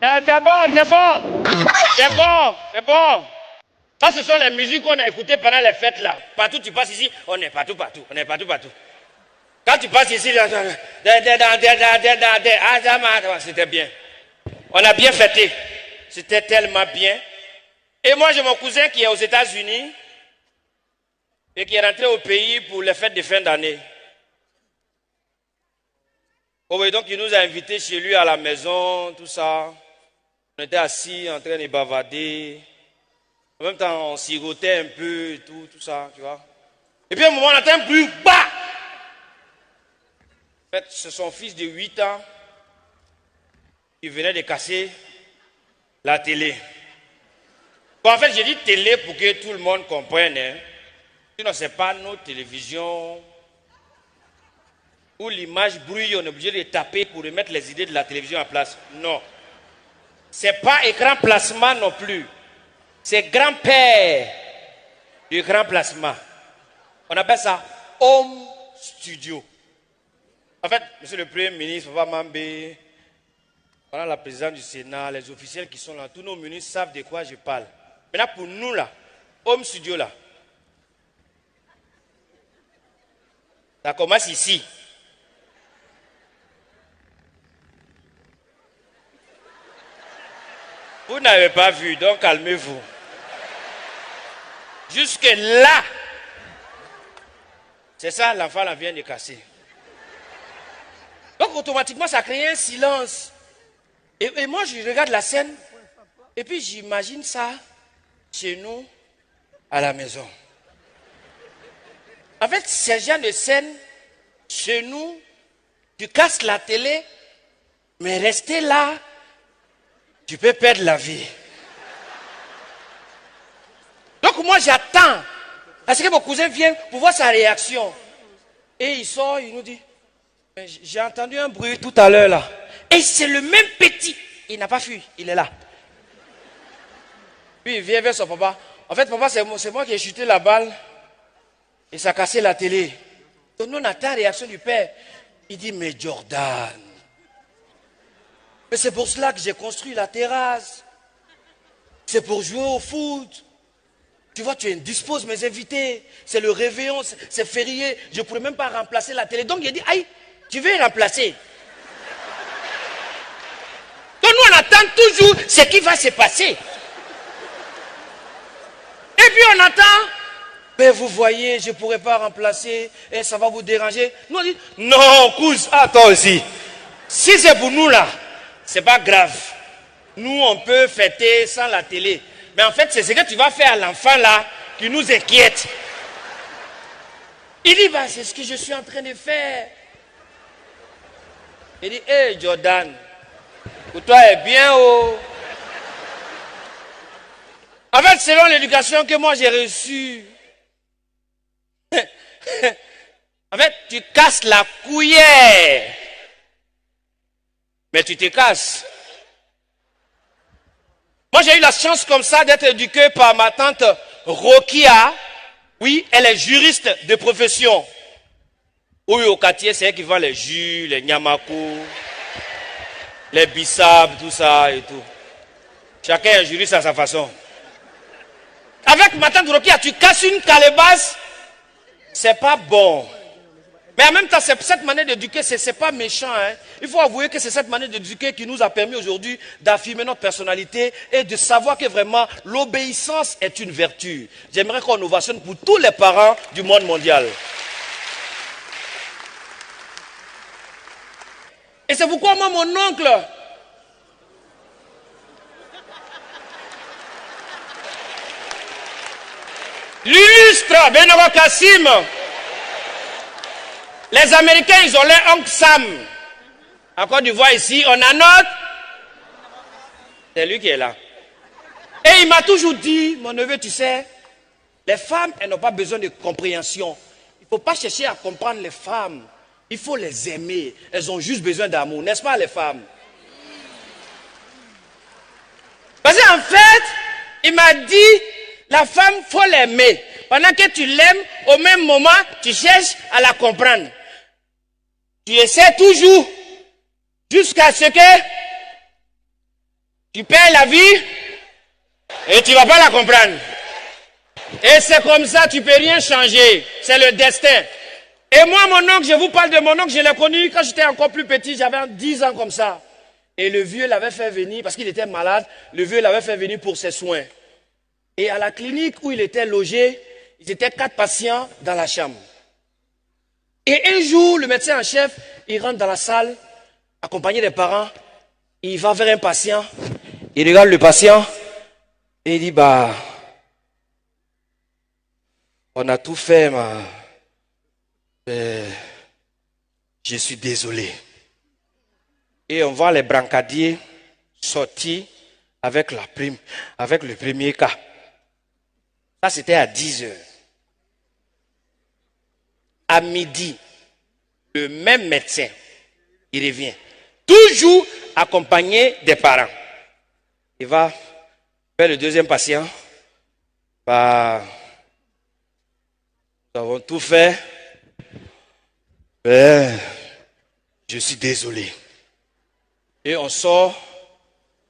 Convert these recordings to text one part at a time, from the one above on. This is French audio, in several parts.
C'est bon, c'est bon. C'est bon, c'est bon. Ça, ce sont les musiques qu'on a écoutées pendant les fêtes là. Partout tu passes ici, on est partout, partout. On est partout, partout. Quand tu passes ici, c'était bien. On a bien fêté. C'était tellement bien. Et moi, j'ai mon cousin qui est aux États-Unis et qui est rentré au pays pour les fêtes de fin d'année. Oh oui, donc il nous a invités chez lui à la maison, tout ça. On était assis en train de bavarder. En même temps, on sirotait un peu et tout ça, tu vois. Et puis à un moment, on entend un bruit, bah! En fait, c'est son fils de 8 ans qui venait de casser la télé. Bon, en fait, j'ai dit télé pour que tout le monde comprenne. Hein. Sinon, ce n'est pas nos télévisions où l'image brûle, on est obligé de taper pour remettre les idées de la télévision en place. Non. Ce n'est pas écran plasma non plus. C'est grand-père du grand plasma. On appelle ça home studio. En fait, monsieur le Premier ministre, Papa Mambé, pendant la présidente du Sénat, les officiels qui sont là, tous nos ministres savent de quoi je parle. Maintenant, pour nous là, home studio là, ça commence ici. Vous n'avez pas vu, donc calmez-vous. Jusque là, c'est ça, l'enfant là vient de casser. Donc automatiquement, ça crée un silence. Et moi, je regarde la scène, et puis j'imagine ça chez nous, à la maison. En fait, ces genre de scène, chez nous, tu casses la télé, mais rester là, tu peux perdre la vie. Donc moi, j'attends, parce que mon cousin vient pour voir sa réaction. Et il sort, il nous dit, j'ai entendu un bruit tout à l'heure là. Et c'est le même petit. Il n'a pas fui, il est là. Puis il vient vers son papa. En fait, papa, c'est moi qui ai chuté la balle. Et ça a cassé la télé. Donc nous, on attend la réaction du père. Il dit, mais Jordan, mais c'est pour cela que j'ai construit la terrasse. C'est pour jouer au foot. Tu vois, tu indisposes mes invités. C'est le réveillon, c'est férié. Je ne pourrais même pas remplacer la télé. Donc il a dit, aïe, tu veux remplacer. Donc nous, on attend toujours ce qui va se passer. Et puis on attend, mais vous voyez, je ne pourrais pas remplacer, et ça va vous déranger. Nous on dit, non, cousin, ah, toi aussi. Si c'est pour nous là, c'est pas grave. Nous, on peut fêter sans la télé. Mais en fait, c'est ce que tu vas faire à l'enfant là qui nous inquiète. Il dit, bah, c'est ce que je suis en train de faire. Il dit, hé hey, Jordan, pour toi est bien oh. En fait, selon l'éducation que moi j'ai reçue, en fait, tu casses la cuillère, mais tu te casses. Moi, j'ai eu la chance comme ça d'être éduqué par ma tante Rokia. Oui, elle est juriste de profession. Oui, au quartier, c'est elle qui vend les jus, les nyamakou, les bissab, tout ça et tout. Chacun est juriste à sa façon. Avec ma tante Rokia, tu casses une calebasse, c'est pas bon. Mais en même temps, cette manière d'éduquer, c'est pas méchant. Hein. Il faut avouer que c'est cette manière d'éduquer qui nous a permis aujourd'hui d'affirmer notre personnalité et de savoir que vraiment l'obéissance est une vertu. J'aimerais qu'on ovationne pour tous les parents du monde mondial. Et c'est pourquoi moi, mon oncle, l'illustre Benoît Kassim, les Américains, ils ont leur oncle Sam. En Côte d'Ivoire, ici, on a notre. C'est lui qui est là. Et il m'a toujours dit, mon neveu, tu sais, les femmes, elles n'ont pas besoin de compréhension. Il ne faut pas chercher à comprendre les femmes. Il faut les aimer. Elles ont juste besoin d'amour, n'est-ce pas, les femmes? Parce qu'en fait, il m'a dit, la femme, il faut l'aimer. Pendant que tu l'aimes, au même moment, tu cherches à la comprendre. Tu essaies toujours, jusqu'à ce que Tu perds la vie et tu ne vas pas la comprendre. Et c'est comme ça, tu ne peux rien changer. C'est le destin. Et moi, mon oncle, je vous parle de mon oncle, je l'ai connu quand j'étais encore plus petit, j'avais 10 ans comme ça. Et le vieux l'avait fait venir, parce qu'il était malade, le vieux l'avait fait venir pour ses soins. Et à la clinique où il était logé, ils étaient 4 patients dans la chambre. Et un jour, le médecin en chef, il rentre dans la salle, accompagné des parents, il va vers un patient, il regarde le patient, et il dit, bah, on a tout fait, mais je suis désolé. Et on voit les brancadiers sortir avec la prime, avec le premier cas. Ça, c'était à 10 heures. À midi, le même médecin, il revient. Toujours accompagné des parents. Il va vers le deuxième patient. Bah, nous avons tout fait. Mais je suis désolé. Et on sort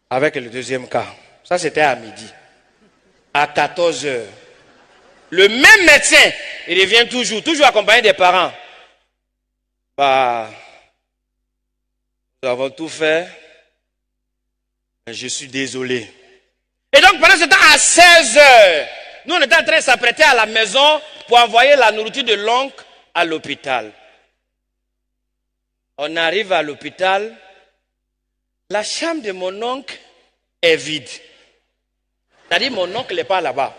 avec le deuxième cas. Ça, c'était à midi. À 14 heures. Le même médecin, il revient toujours accompagné des parents. Bah, nous avons tout fait. Mais je suis désolé. Et donc, pendant ce temps, à 16 heures, nous, on était en train de s'apprêter à la maison pour envoyer la nourriture de l'oncle à l'hôpital. On arrive à l'hôpital. La chambre de mon oncle est vide. C'est-à-dire mon oncle n'est pas là-bas.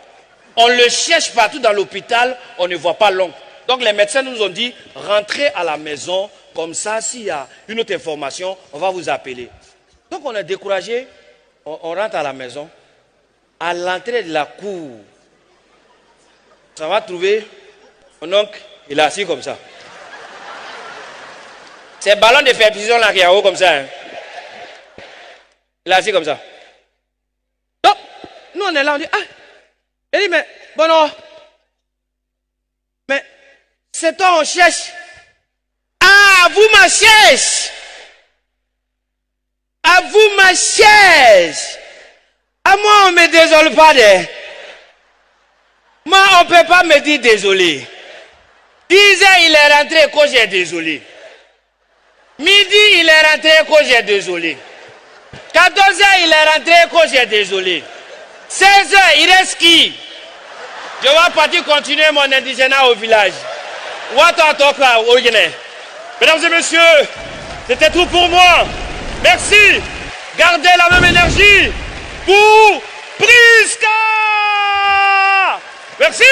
On le cherche partout dans l'hôpital, on ne voit pas l'oncle. Donc les médecins nous ont dit, rentrez à la maison, comme ça, s'il y a une autre information, on va vous appeler. Donc on est découragé, on rentre à la maison. À l'entrée de la cour, on va trouver mon oncle, il est assis comme ça. C'est ballon de perfusion là qui est en haut comme ça. Hein. Il est assis comme ça. Donc, nous on est là, on dit, ah, il dit, mais, bon non, mais, c'est toi on cherche. Ah, vous ma cherche. Ah, vous ma cherche. Ah, moi on me désole pas de. Moi on ne peut pas me dire désolé. 10 heures il est rentré quand j'ai désolé. Midi il est rentré quand j'ai désolé. 14 heures il est rentré quand j'ai désolé. 16 heures il reste qui? Je vais partir continuer mon indigénat au village. Mesdames et messieurs, c'était tout pour moi. Merci. Gardez la même énergie pour Prisca. Merci.